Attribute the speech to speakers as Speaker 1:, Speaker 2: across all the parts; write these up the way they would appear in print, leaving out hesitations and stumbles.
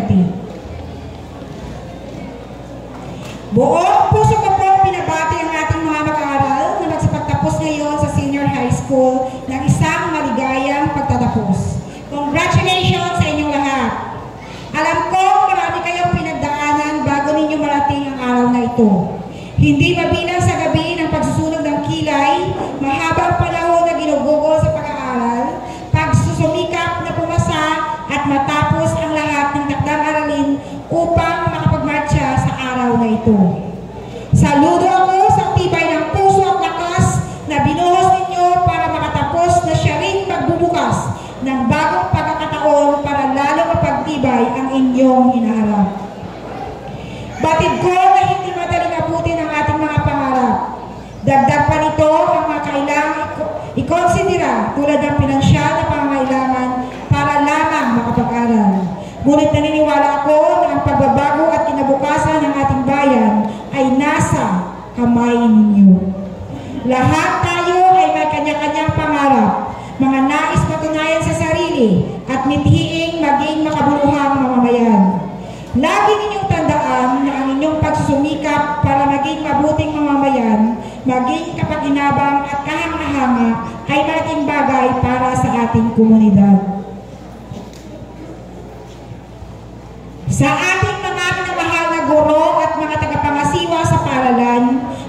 Speaker 1: 30. Buong puso ko po pinabati ang ating mga mag-aaral na magsapagtapos ngayon sa senior high school ng isang maligayang pagtatapos. Congratulations sa inyong lahat! Alam ko marami kayong pinagdaanan bago ninyo marating ang araw na ito. Hindi mabilang sa gabi ng pagsusunog ng kilay, mahabang panahon na ginugugol sa pag-aaral, pagsusumikap na pumasa at matapos ang lahat ng takdang aralin upang makapagmarcha sa araw na ito. Saludo ako sa tibay ng puso at lakas na binuhos ninyo para makatapos na siya rin magbubukas ng bagong pagkakataon para lalo mapagtibay ang inyong hinaharap. Batid ko na hindi madaling abutin ang ating mga pangarap. Dagdag pa nito ang mga kailangan ikonsidera tulad ng pinansyal na pangangailangan para lamang makapag-aral. Ngunit naniniwala ako na ang pagbabago at kinabukasan ng ating bayan ay nasa kamay ninyo. Lahat tayo ay may kanya-kanyang pangarap, mga nais matunayan sa sarili at mithiing maging makabuluhang mamamayan. Lagi ninyong tandaan na ang inyong pagsusumikap para maging mabuting mamamayan, maging kapaginabang at kahanga-hanga ay malaking bagay para sa ating komunidad. Sa ating mga minamahal na guro at mga tagapangasiwa sa paaralan,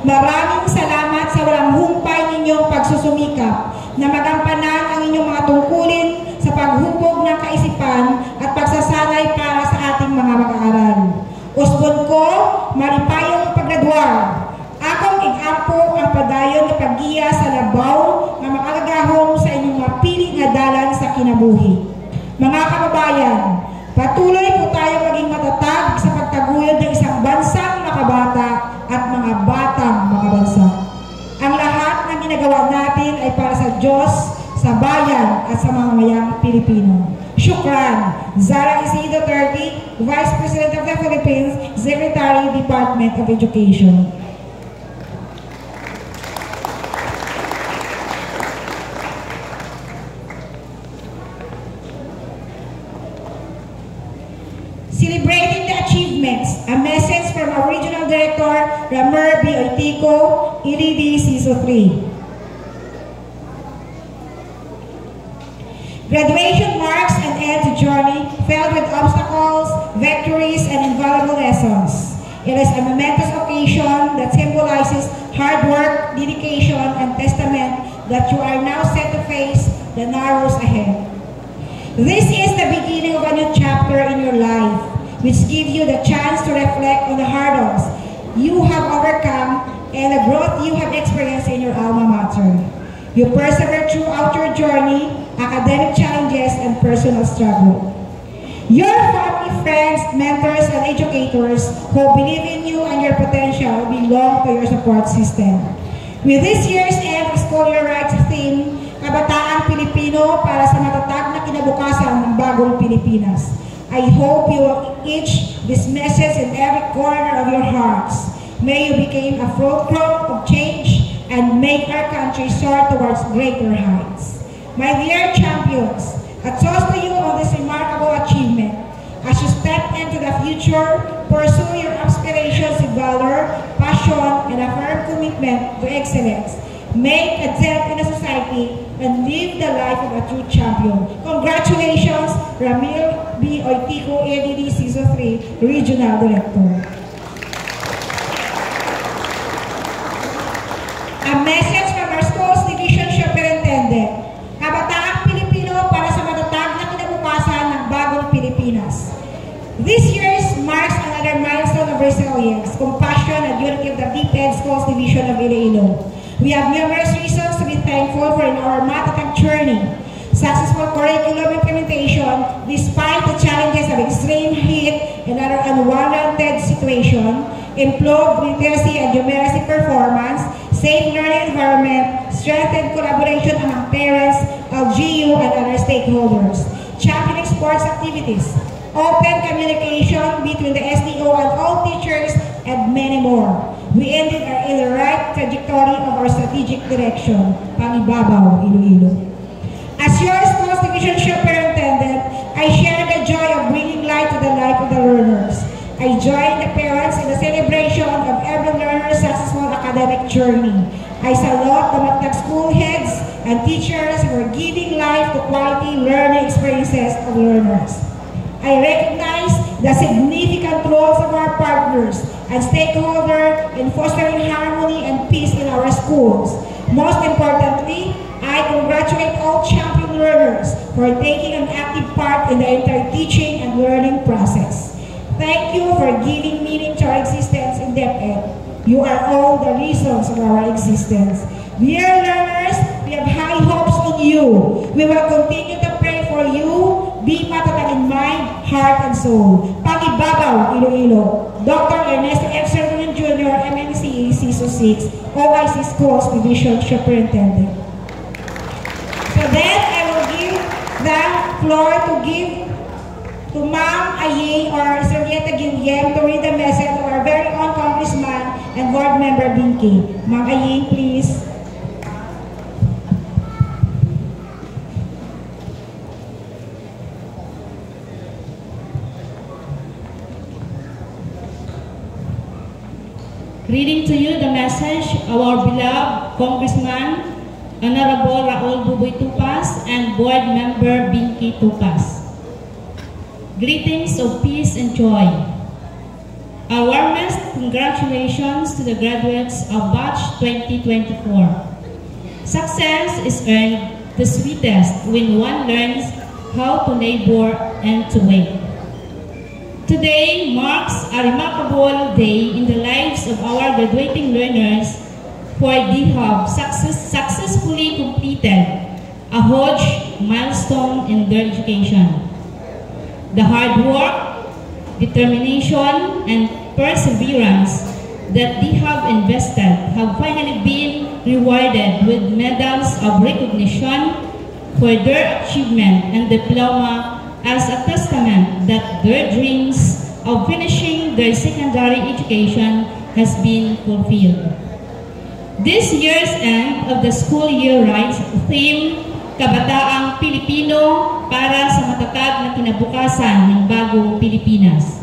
Speaker 1: maraming salamat sa walang humpay ninyong pagsusumikap na magampanan ang inyong mga tungkulin sa paghubog ng kaisipan at pagsasanay para sa ating mga mag-aaral. Usbon ko, maripayong paggraduar. Akong igampo ang padayon na paggiya sa labaw na makalagahong sa inyong mapiling na dalan sa kinabuhi. Mga kababayan, patuloy po tayo maging matatag sa pagtaguyod ng isang bansang makabata at mga batang makabansa. Ang lahat ng ginagawa natin ay para sa Diyos, sa bayan at sa mga mayang Pilipino. Shukran. Zara Isidro Duterte, Vice President of the Philippines, Secretary, Department of Education. Celebrating the achievements, a message from our Regional Director, Ramer B. Oitico, EDD CISO 3. Graduation marks an end to journey filled with obstacles, victories, and invaluable lessons. It is a momentous occasion that symbolizes hard work, dedication, and testament that you are now set to face the narrows ahead. This is the beginning of a new chapter in your life, which gives you the chance to reflect on the hurdles you have overcome and the growth you have experienced in your alma mater. You persevere throughout your journey, academic challenges, and personal struggle. Your family, friends, mentors, and educators who believe in you and your potential belong to your support system. With this year's end of school year rights theme, Kabataang Pilipino para sa matatag na kinabukasan ng bagong Pilipinas. I hope you will each this message in every corner of your hearts. May you become a fulcrum of change and make our country soar towards greater heights. My dear champions, a toast to you on this remarkable achievement. As you step into the future, pursue your aspirations with valor, passion, and a firm commitment to excellence. Make a dent in the society and live the life of a true champion. Congratulations, Ramil B. Oitico, EDD CISO 3, Regional Director. A message from our school's division superintendent. Kabataang Pilipino para sa matatag na kinabukasan ng bagong Pilipinas. This year marks another milestone of resilience, compassion, and unity of the DepEd Schools Division of Iloilo. We have numerous reasons to be thankful for in our matatag journey. Successful curriculum implementation, despite the challenges of extreme heat and other unwarranted situation, improved literacy and numeracy performance, safe learning environment, strengthened collaboration among parents, LGU, and other stakeholders, championing sports activities, open communication between the SDO and all teachers, and many more. We ended in the right trajectory of our strategic direction, Pangibabaw, Iloilo. As your school's division superintendent, I share the joy of bringing light to the life of academic journey. I salute the Matlag school heads and teachers who are giving life to quality learning experiences of learners. I recognize the significant roles of our partners and stakeholders in fostering harmony and peace in our schools. Most importantly, I congratulate all champion learners for taking an active part in the entire teaching and learning process. Thank you for giving meaning to our existence in DepEd. You are all the reasons of our existence. Dear learners, we have high hopes in you. We will continue to pray for you. Be matatag in mind, heart, and soul. Pagibabaw, Iloilo. Dr. Ernesto F. Sermonin Jr., MNCA CISO 6, OIC Schools Division Superintendent. So then I will give the floor to Ma'am Aying or Servieta Guillem to read the message of our very own Congressman and Board Member Binky. Ma'am Aying, please.
Speaker 2: Reading to you the message of our beloved Congressman, Honorable Raul Buboy Tupas and Board Member Binky Tupas. Greetings of peace and joy. Our warmest congratulations to the graduates of Batch 2024. Success is earned the sweetest when one learns how to labor and to wait. Today marks a remarkable day in the lives of our graduating learners, for they have successfully completed a huge milestone in their education. The hard work, determination, and perseverance that they have invested have finally been rewarded with medals of recognition for their achievement and diploma as a testament that their dreams of finishing their secondary education has been fulfilled. This year's end of the school year rights theme, Kabataang Pilipino para sa matatag na kinabukasan ng bagong Pilipinas,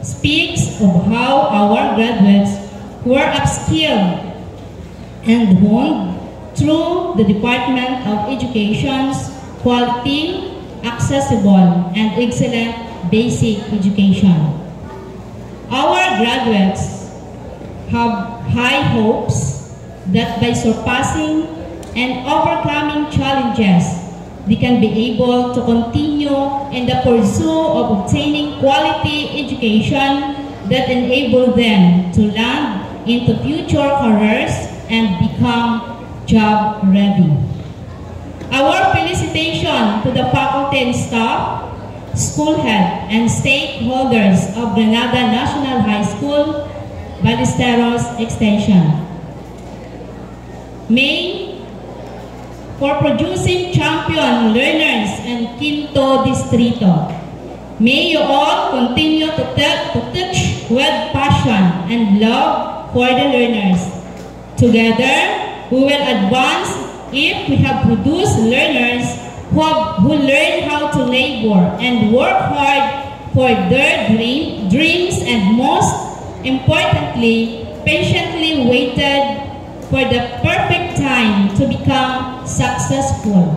Speaker 2: speaks of how our graduates were upskilled and honed through the Department of Education's quality, accessible, and excellent basic education. Our graduates have high hopes that by surpassing and overcoming challenges, they can be able to continue in the pursuit of obtaining quality education that enable them to land into future careers and become job ready. Our felicitation to the faculty and staff, school head, and stakeholders of Granada National High School, Ballesteros Extension. For producing champion learners in Quinto Distrito. May you all continue to teach with passion and love for the learners. Together, we will advance if we have produced learners who learn how to labor and work hard for their dreams and most importantly, patiently waited for the perfect time to become successful.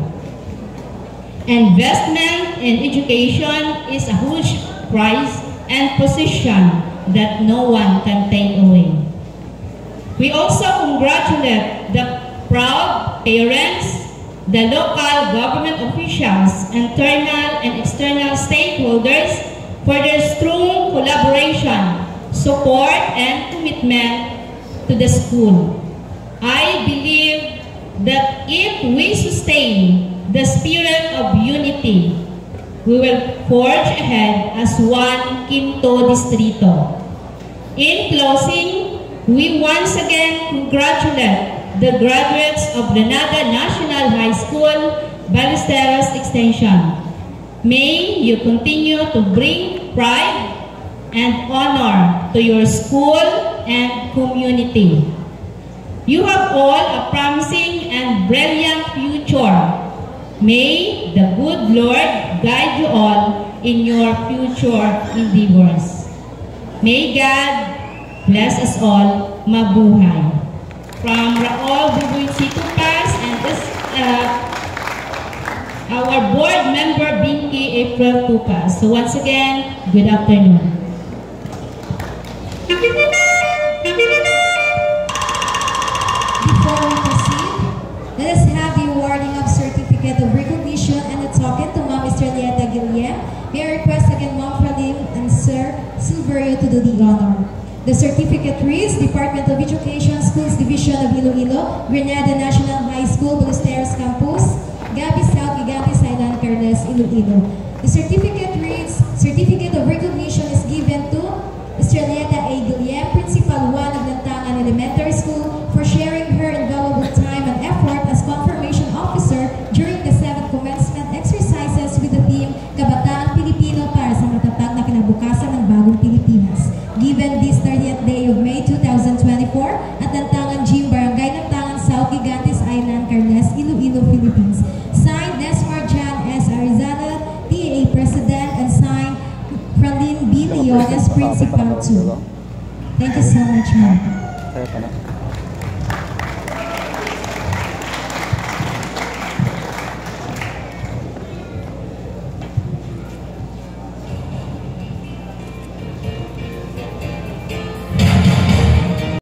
Speaker 2: Investment in education is a huge prize and position that no one can take away. We also congratulate the proud parents, the local government officials, internal and external stakeholders for their strong collaboration, support, and commitment to the school. I believe that if we sustain the spirit of unity, we will forge ahead as one Quinto Distrito. In closing, we once again congratulate the graduates of Granada National High School, Ballesteros Extension. May you continue to bring pride and honor to your school and community. You have all a promising and brilliant future. May the good Lord guide you all in your future endeavors. May God bless us all. Mabuhay. from Raul Buboy C. Tupas, and this our board member Binky April Tupas. So once again, good afternoon.
Speaker 3: Before we proceed, let us have the awarding of certificate of recognition and a token to Ma'am Estrelleta Guillem. May I request again Ma'am Fralim and Sir Silverio to do the honor. The certificate reads Department of Education, Schools Division of Iloilo, Grenada National High School, Ballesteros Campus, Gabi South, Gigantes Island, Carles, Iloilo. The certificate reads, Certificate of Recognition is given to Estrelleta A. Guillem, Principal 1 of Lantangan Elementary School, for sharing her invaluable time and effort as confirmation officer during the 7th commencement exercises with the theme Kabataang Pilipino para sa matatag na kinabukasan ng bagong Pilipinas. Given this 30th day of May 2024 at Lantangan Gym, Barangay Lantangan, South Gigantes Island, Carles, Iloilo, Philippines. Signed, Desmar Jan S. Arizala, PAA President, and signed, Fralin B. Leones, Principal 2. Thank you so much, ma'am.